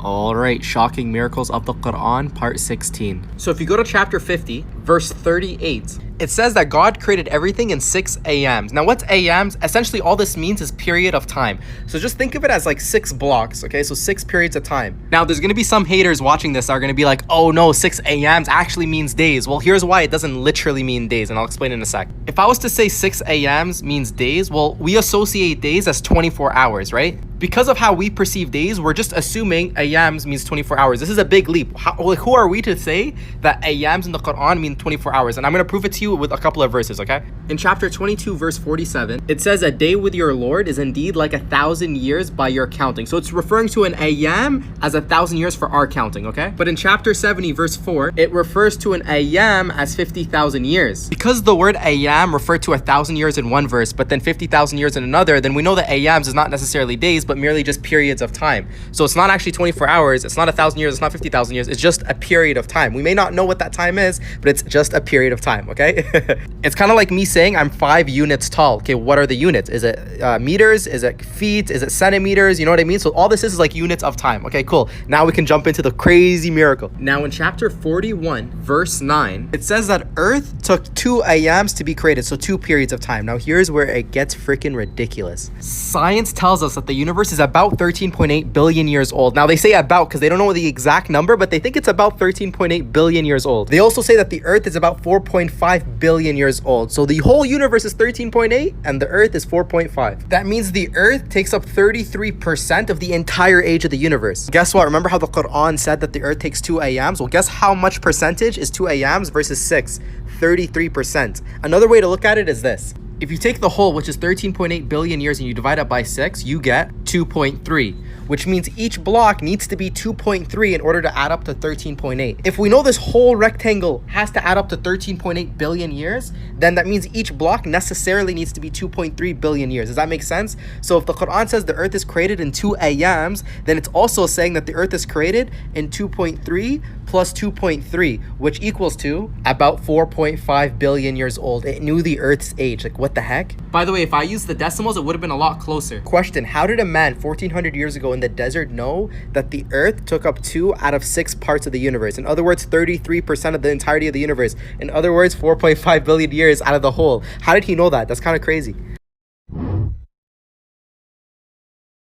Alright, shocking miracles of the Quran, part 16. So if you go to chapter 50, verse 38, it says that God created everything in 6 ayams. Now what's ayams? Essentially all this means is period of time. So just think of it as like 6 blocks, okay? So 6 periods of time. Now there's gonna be some haters watching this that are gonna be like, oh no, 6 ayams actually means days. Well, here's why it doesn't literally mean days, and I'll explain in a sec. If I was to say 6 ayams means days, well, we associate days as 24 hours, right? Because of how we perceive days, we're just assuming ayams means 24 hours. This is a big leap. Who are we to say that ayams in the Quran mean 24 hours? And I'm going to prove it to you with a couple of verses, okay? In chapter 22, verse 47, it says, a day with your Lord is indeed like 1,000 years by your counting. So it's referring to an ayam as 1,000 years for our counting, okay? But in chapter 70, verse 4, it refers to an ayam as 50,000 years. Because the word ayam referred to 1,000 years in one verse, but then 50,000 years in another, then we know that ayams is not necessarily days, but merely just periods of time. So it's not actually 24 hours, it's not 1,000 years, it's not 50,000 years, it's just a period of time. We may not know what that time is, but it's just a period of time, okay? It's kind of like me saying I'm 5 units tall. Okay, what are the units? Is it meters? Is it feet? Is it centimeters? You know what I mean? So all this is like units of time. Okay, cool. Now we can jump into the crazy miracle. Now in chapter 41, verse 9, it says that Earth took 2 ayams to be created, so 2 periods of time. Now here's where it gets freaking ridiculous. Science tells us that the universe is about 13.8 billion years old. Now they say about because they don't know the exact number, but they think it's about 13.8 billion years old. They also say that the Earth is about 4.5 billion years old. So the whole universe is 13.8 and the Earth is 4.5. That means the Earth takes up 33% of the entire age of the universe. Guess what? Remember how the Quran said that the Earth takes 2 ayams? Well, guess how much percentage is 2 ayams versus 6? 33%. Another way to look at it is this. If you take the whole, which is 13.8 billion years, and you divide it by 6, you get 2.3, which means each block needs to be 2.3 in order to add up to 13.8. If we know this whole rectangle has to add up to 13.8 billion years, then that means each block necessarily needs to be 2.3 billion years. Does that make sense? So if the Quran says the Earth is created in 2 ayams, then it's also saying that the Earth is created in 2.3 plus 2.3, which equals to about 4.5 billion years old. It knew the Earth's age. Like, what the heck? By the way, if I used the decimals, it would have been a lot closer. Question, how did a man 1400 years ago in the desert know that the Earth took up 2 out of 6 parts of the universe? In other words, 33% of the entirety of the universe. In other words, 4.5 billion years out of the whole. How did he know that? That's kind of crazy.